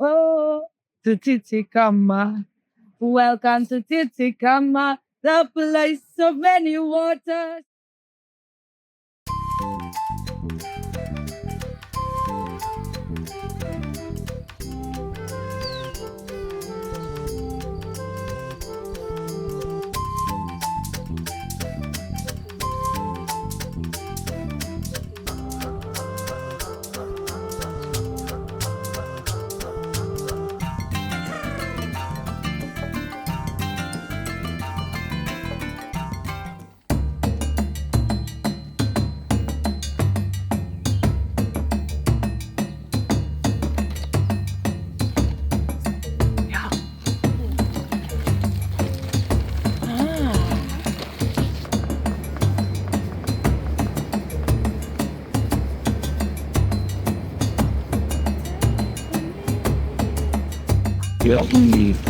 oh, to Tsitsikamma. Welcome to Tsitsikamma, the place of many waters.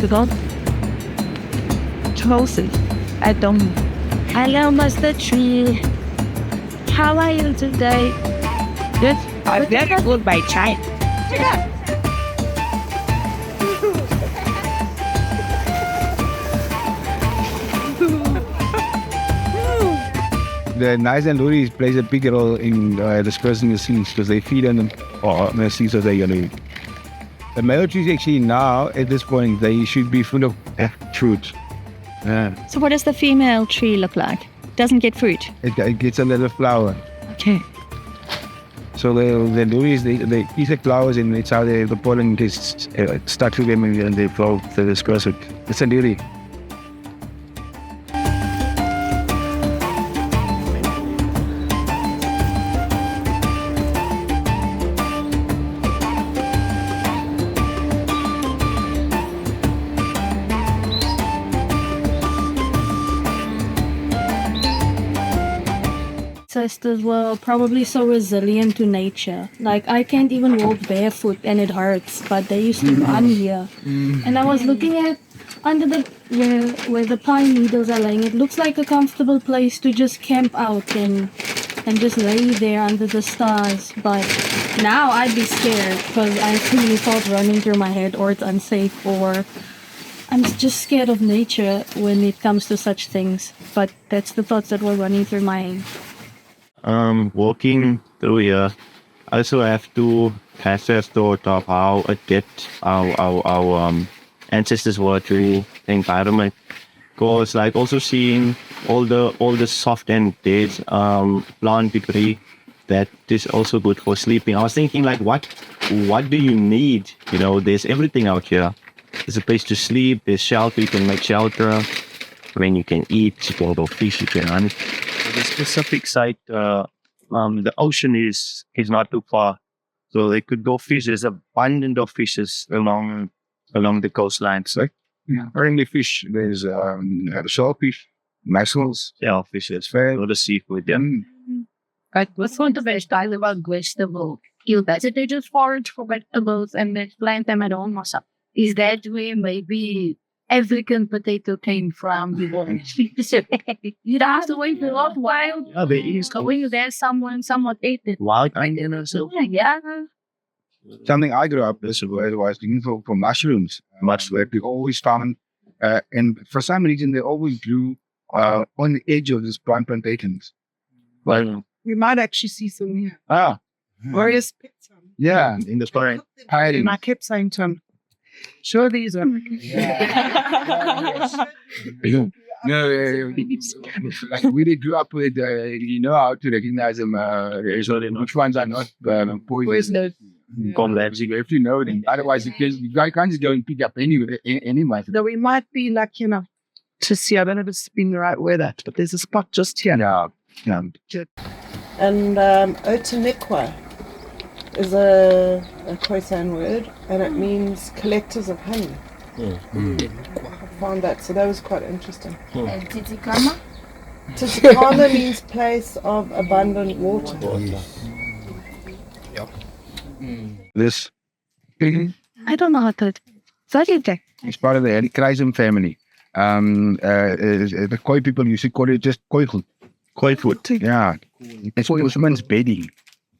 그거 chosen. I don't. Hello, Master Tree. How are you today? Good. I'm very good by child. The Nice and Luri plays a big role in dispersing the seeds because they feed on them, or the seeds that they're going to eat. The male trees actually now, at this point, they should be full of fruit. Yeah. So what does the female tree look like? Doesn't get fruit. It gets a little flower. Okay. So the Luris, they eat the flowers and it's how the pollen gets stuck to them and they flow, they disperse it. It's a Luri. Ancestors were probably so resilient to nature. Like, I can't even walk barefoot and it hurts, but they used to run here. And I was looking at under the where the pine needles are laying. It looks like a comfortable place to just camp out and just lay there under the stars. But now I'd be scared because I actually thought running through my head, or it's unsafe, or I'm just scared of nature when it comes to such things. But that's the thoughts that were running through my head. Walking through here, I also have to have a thought of how adept our ancestors were to the environment. Because like also seeing all the soft and dead plant debris, that is also good for sleeping. I was thinking like, what do you need? You know, there's everything out here. There's a place to sleep, there's shelter, you can make shelter. When you can eat, you can go fish, you can hunt. The specific site, the ocean is not too far, so they could go fish. There's abundant of fishes along the coastlines. Right? Yeah. Only fish. There's shellfish, mussels, Shellfishes, a lot of seafood. Yeah. But what's one of the best I about vegetable? You basically just forage for vegetables and then plant them at home or something. Is that where maybe African potato came from? You'd have to wait a lot while. Yeah, there is. Going there, someone somewhat ate it. Wild onion or so. Yeah. Something I grew up with was looking for mushrooms. Where we always found, and for some reason they always grew on the edge of these plantations. Well, We might actually see some here. Warriors picked some. Yeah, in the story. And I kept saying to him, sure these are. No, like we did grew up with, you know how to recognize them. Which ones are not poisonous. You have to know them. Otherwise, you can't just go and pick up anyway. So we might be lucky enough to see, I don't know if it's been the right weather, but there's a spot just here. Yeah. And Otaniqua is a Khoisan word, and it means collectors of honey. I found that, so that was quite interesting. And Tsitsikamma? Tsitsikamma means place of abundant water. This I don't know how to. is part of the Helichrysum family. The Khoi people used to call it just Khoi food. Quite food. Yeah. It's for women's bedding.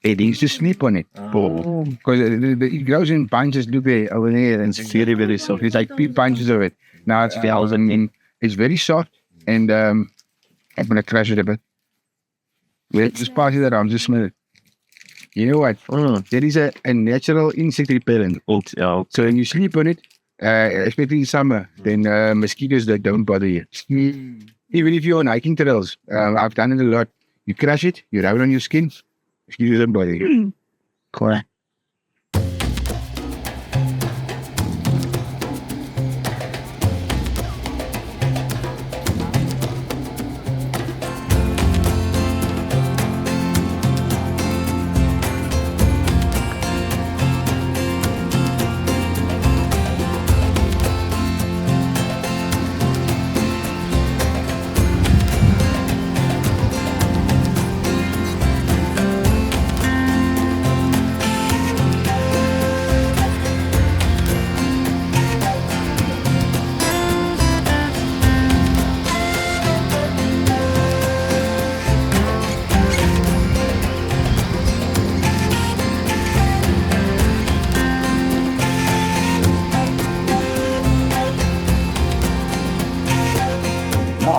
It needs to sleep on it. Because it grows in bunches, look there, over there, and it's very, very soft. It's like 3 bunches of it. Now it's thousand, and it's very soft, and I'm going to crush it a bit. We'll just pass it around, just smell it. You know what? There is a natural insect repellent. So when you sleep on it, especially in summer, then mosquitoes that don't bother you. Even if you're on hiking trails, I've done it a lot. You crush it, you rub it on your skin, mosquitoes don't bother you. Correct.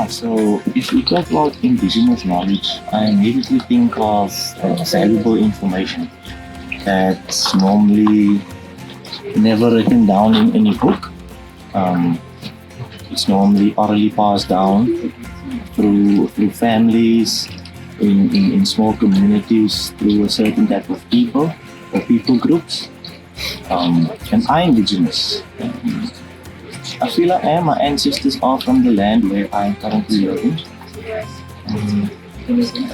So if we talk about indigenous knowledge, I immediately think of valuable information that's normally never written down in any book. It's normally orally passed down through families, in small communities, through a certain type of people or people groups. And I'm indigenous. I feel I am. My ancestors are from the land where I'm currently living.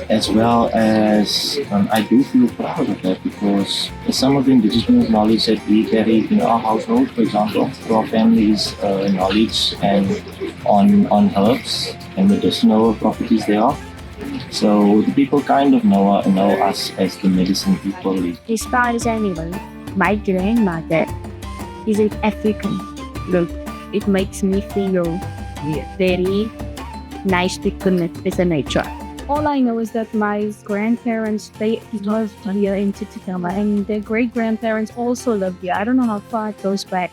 As well as I do feel proud of that because some of the indigenous knowledge that we carry in our household, for example, for our family's knowledge and on herbs and medicinal properties they are. So the people kind of know us as the medicine people. As far as I know, my grandmother is an African. Look, it makes me feel very nice to connect with the nature. All I know is that my grandparents, they lived here in Tsitsikamma, and their great-grandparents also lived here. I don't know how far it goes back.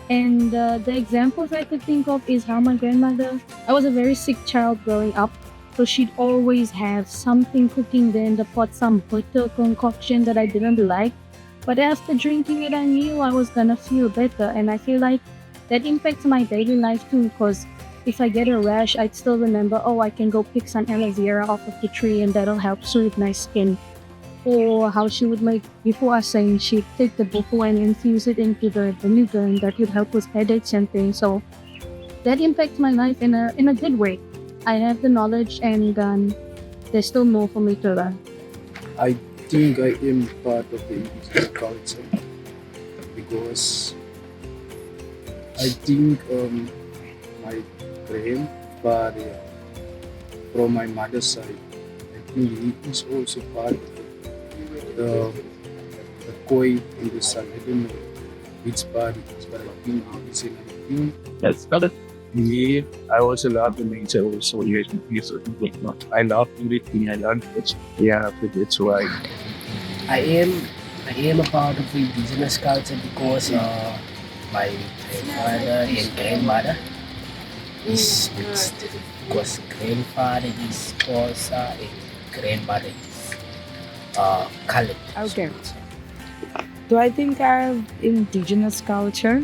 And the examples I could think of is how my grandmother, I was a very sick child growing up, so she'd always have something cooking there in the pot, some bitter concoction that I didn't like. But after drinking it, I knew I was gonna feel better, and I feel like that impacts my daily life too, because if I get a rash, I'd still remember, oh, I can go pick some aloe vera off of the tree and that'll help soothe my skin. Or how she would make, before I saying, she'd take the buffalo and infuse it into the vinegar and that would help with headaches and things. So that impacts my life in a good way. I have the knowledge and there's still more for me to learn. I think I am part of the indigenous culture because I think my grandfather from my mother's side, I think he is also part of the koi and the sun. I don't know which part it is, but I think it is another thing. Yes, got it. Yeah, I also love the nature also. Yes, I love everything. I love it. Yeah, that's why. I am a part of the indigenous culture because my grandfather and grandmother is mixed. Because grandfather is Xhosa and grandmother is colored. Okay. Do I think I have indigenous culture?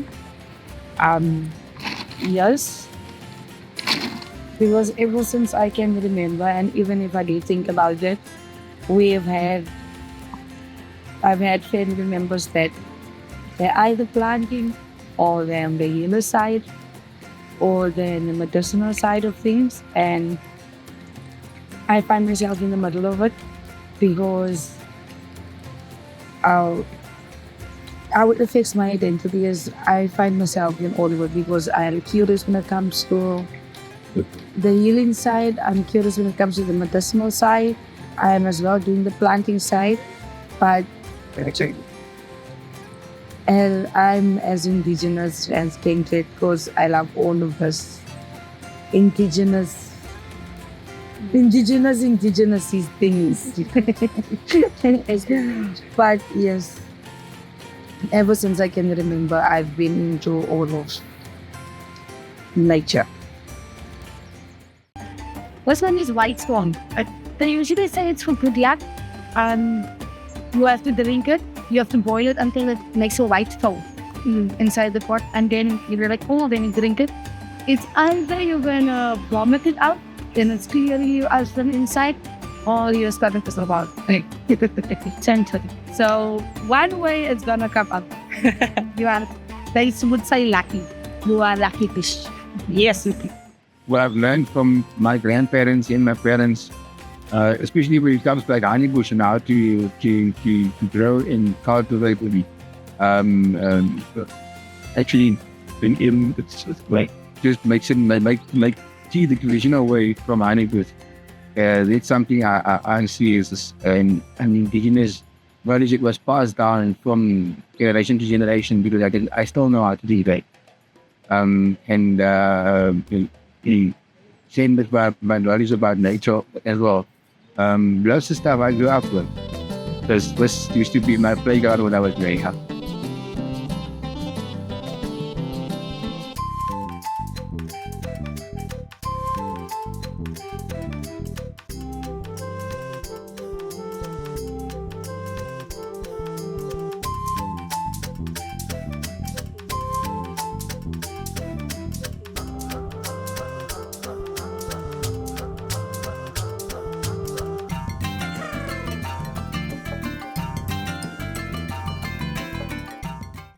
Yes. Because ever since I can remember, and even if I do think about it, I've had family members that they're either planting or they're on the healer side or they're in the medicinal side of things, and I find myself in the middle of it because I would fix my identity as I find myself in all of it because I am curious when it comes to the healing side, I'm curious when it comes to the medicinal side, I am as well doing the planting side, but and I'm as indigenous as King because I love all of us indigenous indigenous things. But yes, ever since I can remember, I've been into all of nature. First one is white swan. They usually say it's for good luck. You have to drink it. You have to boil it until it makes a white foam inside the pot, and then you're like, oh, then you drink it. It's either you're gonna vomit it out, then it's clearly out from inside, or you're starting to survive. So one way it's gonna come up. They would say lucky. You are lucky fish. Yes. What I've learned from my grandparents and my parents, especially when it comes to like honeybush and how to grow and cultivate it. Actually, it's like just make tea the traditional way from honeybush. That's something I see is an indigenous knowledge that was passed down from generation to generation, because I still know how to do that. Same with my knowledge about nature as well. Lots of stuff I grew up with. This used to be my playground when I was growing up.